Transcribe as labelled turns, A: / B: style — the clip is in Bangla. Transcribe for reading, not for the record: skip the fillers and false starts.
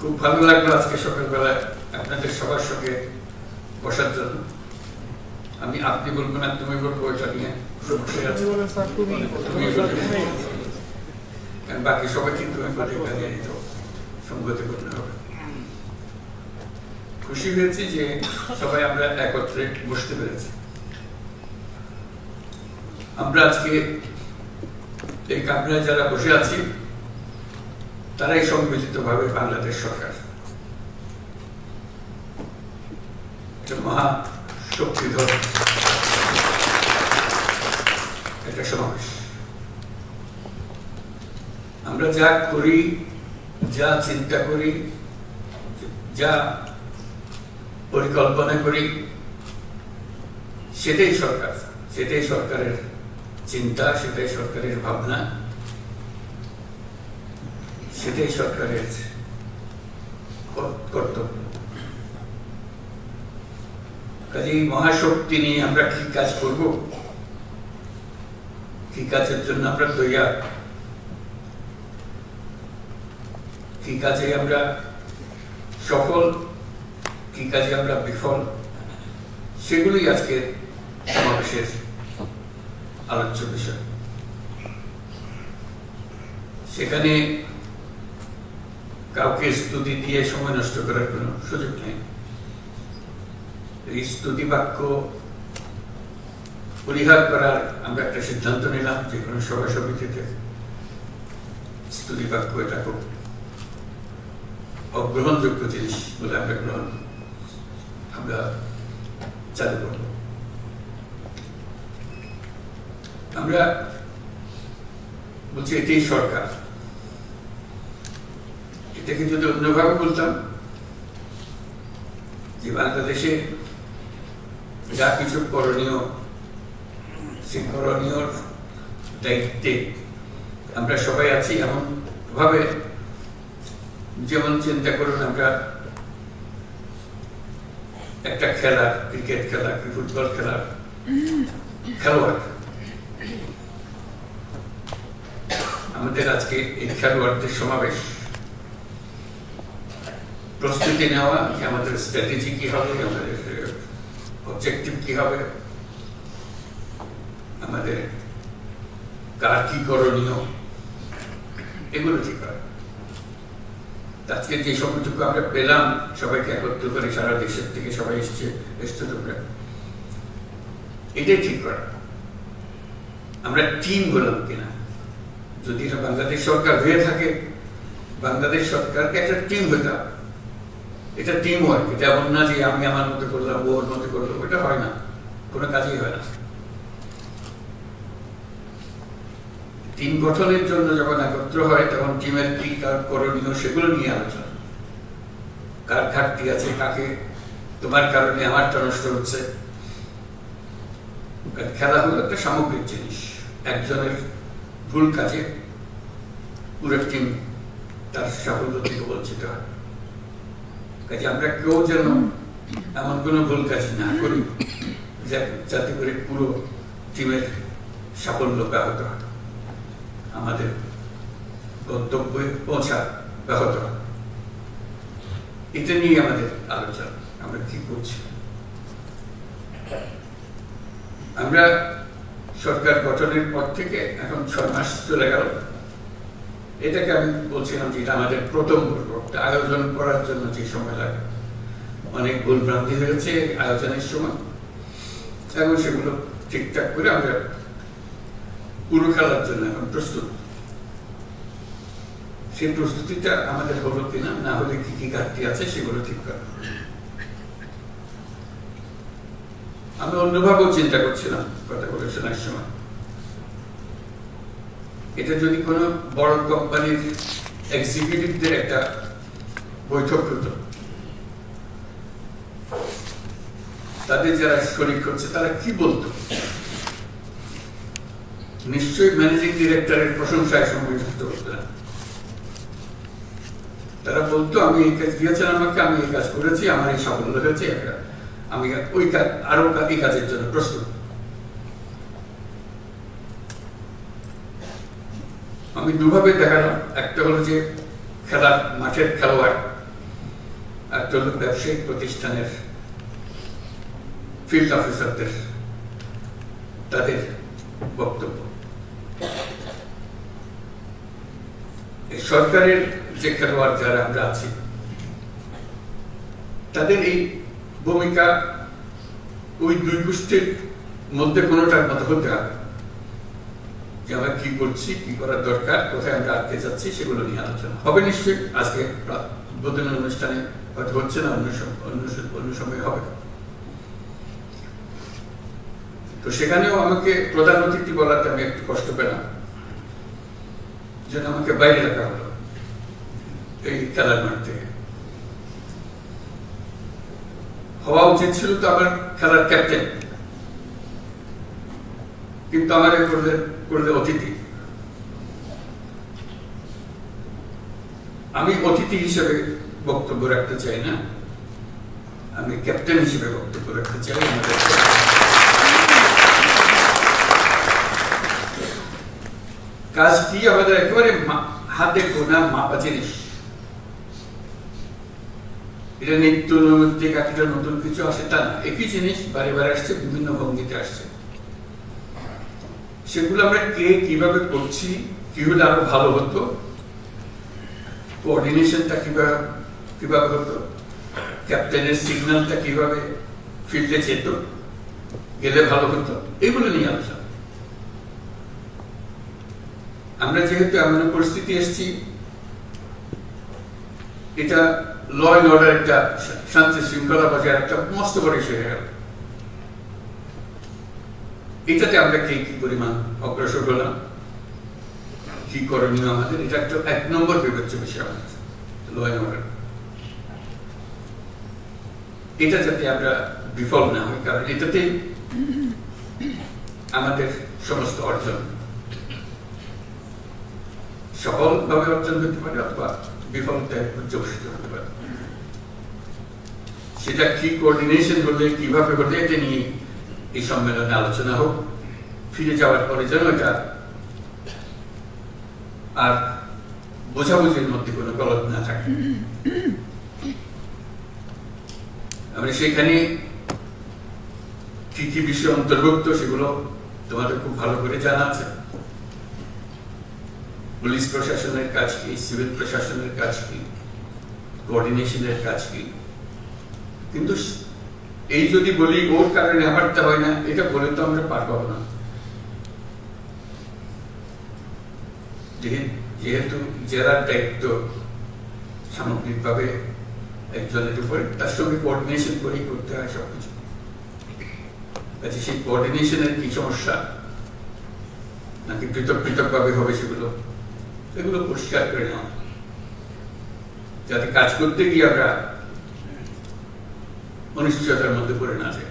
A: খুব ভালো লাগলো আজকে সকালবেলায় আপনাদের সবার সঙ্গে বসার জন্য। আমি আপনি বলবো না তুমি বলবো, এটা নিয়ে বাকি সবাই কিন্তু সঙ্গতি করতে হবে। খুশি হয়েছি যে সবাই আমরা একত্রে বসতে পেরেছি। আমরা আজকে এই কামরায় যারা বসে আছি তারাই সম্মিলিতভাবে বাংলাদেশ সরকার, মহা শক্তিধর একটা সমাবেশ। আমরা যা করি, যা চিন্তা করি, যা পরিকল্পনা করি, সেটাই সরকার, সেটাই সরকারের চিন্তা, সেটাই সরকারের ভাবনা, সেটাই সরকারের কর্তব্য। কাজেই মহাশক্তি নিয়ে আমরা কি কাজ করব, কি কাজের জন্য আমরা তৈয়ার, কি কাজে আমরা সফল, কি কাজে আমরা বিফল, সেগুলোই আজকে সমাবেশের আলোচ্য বিষয়। সেখানে কাউকে স্তুতি দিয়ে সময় নষ্ট করার কোন সুযোগ নেই। এই স্তুতি বাক্য পরিহার করার আমরা একটা সিদ্ধান্ত নিলাম, যে কোনো সভা সমিতিতে স্তুতি বাক্য এটা খুব অগ্রহণযোগ্য জিনিস বলে আমরা চালু করব। আমরা বলছি এটাই সরকার। এটাকে যদি অন্যভাবে বলতাম, যে বাংলাদেশে যা কিছু করণীয়, সেই করণীয় দায়িত্বে আমরা সবাই আছি। এমন ভাবে যেমন চিন্তা করুন, আমরা একটা খেলা, ক্রিকেট খেলা কি ফুটবল খেলার খেলোয়াড়, আমাদের আজকে এই খেলোয়াড়দের সমাবেশ, প্রস্তুতি নেওয়া যে আমাদের স্ট্র্যাটেজি কি হবে, আমাদের অবজেক্টিভ কি হবে, আমাদের কার কি করণীয়, এগুলো ঠিক হয়। আজকে যে সময়টুকু আমরা পেলাম সবাইকে একত্র করে, সারা দেশের থেকে সবাই এসছে তোমরা, এটাই ঠিক করা। আমরা টিম হলাম কিনা, যদি এটা বাংলাদেশ সরকার হয়ে থাকে, বাংলাদেশ সরকারকে একটা টিম হতে হবে। এটা টিম ওয়ার্ক, এটা এমন না যে আমি আমার মতো করলাম, ওর মতো করলাম, এটা হয় না, কোনো কাজই হয় না। টিম গঠনের জন্য যখন একত্র হয়, তখন টিমের কি কার করণীয় সেগুলো নিয়ে আলোচনা, কার ঘাটতি আছে, কাকে তোমার কারণে আমারটা নষ্ট হচ্ছে। খেলা হলো একটা সামগ্রিক জিনিস, একজনের ভুল কাজে পুরো টিম তার সাফল্য থেকে বঞ্চিত হয়। কাজে আমরা কেউ যেন এমন কোনো ভুল কাজ না করি যাতে করে পুরো টিমের সাফল্য ব্যাহত হয়, আমাদের গন্তব্যে পৌঁছা ব্যাহত হয়। এটা নিয়ে আমাদের আলোচনা, আমরা কি করছি। আমরা সরকার গঠনের পর থেকে এখন 6 মাস চলে গেল। এটাকে আমি বলছিলাম যে এটা আমাদের প্রথম পর্ব। আয়োজন করার জন্য যে সময় লাগে, অনেক ভুলভ্রান্তি হয়েছে আয়োজনের সময়, এখন সেগুলো ঠিকঠাক করে আমরা পুরো খেলার জন্য এখন প্রস্তুত। সেই প্রস্তুতিটা আমাদের হলো কিনা, না হলে কি কি ঘাটতি আছে সেগুলো ঠিক করা। আমি অন্যভাবেও চিন্তা করছিলাম কথা বলে শোনার সময়, এটা যদি কোনো বড় কোম্পানির এক্সিকিউটিভদের একটা বৈঠক হতো, তাদের যারা শরীক হচ্ছে তারা কি বলতো, নিশ্চয়ই ম্যানেজিং ডিরেক্টরের প্রশংসায় সংযুক্ত হতো না। তারা বলতো আমি এই কাজ দিয়েছিলাম, আমাকে আমি এই কাজ করেছি, আমার এই সাফল্য হয়েছে, আমি ওই কাজ আরো এই কাজের জন্য প্রস্তুত। আমি দুভাবে দেখালাম, একটা হলো যে খেলার মাঠের খেলোয়াড় একটা হলো ব্যবসায়িক প্রতিষ্ঠানের ফিল্ড অফিসারদের তাদের বক্তব্য। সরকারের যে খেলোয়াড় যারা আমরা আছি তাদের এই ভূমিকা ওই দুই গোষ্ঠীর মধ্যে কোনোটার মতো হতে হবে, যে আমরা কি করছি, কি করার দরকার, কোথায় আমরা আটকে যাচ্ছি, সেগুলো নিয়ে আলোচনা হবে। নিশ্চয়ই আজকে উদ্বোধনী অনুষ্ঠানে হয়তো হচ্ছে না, অন্য সময় হবে। তো সেখানেও আমাকে প্রধান অতিথি বলাতে আমি একটু কষ্ট পেলাম, যেন আমাকে বাইরে রাখা হলো এই খেলার মাঠ থেকে। হওয়া উচিত ছিল তো আমার খেলার ক্যাপ্টেন, কিন্তু আমার করলে অতিথি। আমি অতিথি হিসেবে বক্তব্য রাখতে চাই না, আমি ক্যাপ্টেন হিসেবে বক্তব্য রাখতে চাই। কাজ কি আমাদের একেবারে হাতে গোনা মাপা জিনিস। এটা নিত্য নৈমিত্তিক একটা নতুন কিছু আসে তা না, একই জিনিস বারে বারে আসছে, বিভিন্ন ভঙ্গিতে আসছে। সেগুলো আমরা কে কিভাবে করছি, কি হলে আরো ভালো হতো, কোঅর্ডিনেশনটা কিভাবে হতো, ক্যাপ্টেনের সিগন্যালটা কিভাবে ফিল্ডে যেত, গেলে ভালো হতো, এগুলো নিয়ে আলোচনা। আমরা যেহেতু এমন পরিস্থিতি এসেছি, এটা ল এন্ড অর্ডার, একটা শান্তি শৃঙ্খলা বজায় একটা মস্ত বড় ইস্যু হয়ে গেল। এটাতে আমরা কি পরিমাণ অগ্রসর হলাম, কি করণীয় আমাদের, এটা একটা 1 নম্বর বিবেচ্য বিষয় আমাদের ল এন্ড অর্ডার। এটা যাতে আমরা বিফল না হই, কারণ এটাতে আমাদের সমস্ত অর্জন সফলভাবে অর্জন করতে পারে অথবা বিফলতায় পর্যবসিত হতে পারে। সেটা কি কোঅর্ডিনেশন হলে, কিভাবে হলে, এটা নিয়ে এই সম্মেলনে আলোচনা হোক। ফিরে যাওয়ার পরে যেন এটা আর বোঝাবুঝির মধ্যে কোনো গলদ না থাকে। আমরা সেখানে কি কি বিষয় অন্তর্ভুক্ত সেগুলো তোমাদের খুব ভালো করে জানা আছে। পুলিশ প্রশাসনের কাজ কি, সিভিল প্রশাসনের কাজ কি, কোঅর্ডিনেশনের কাজ কি। কিন্তু এই যদি বলি ওর কারণে আমারটা হয় না, এটা বলে তো আমরা পার পাবো না। যেহেতু জেলার দায়িত্ব সামগ্রিকভাবে একজনের উপরে, তার সঙ্গে কোঅর্ডিনেশন করেই করতে হয় সবকিছু। আচ্ছা, সেই কোঅর্ডিনেশনের কি সমস্যা, নাকি পৃথক পৃথক ভাবে হবে, সেগুলো পরিষ্কার করে নেওয়া, যাতে কাজ করতে গিয়ে আমরা অনিশ্চয়তার মধ্যে পড়ে না যায়।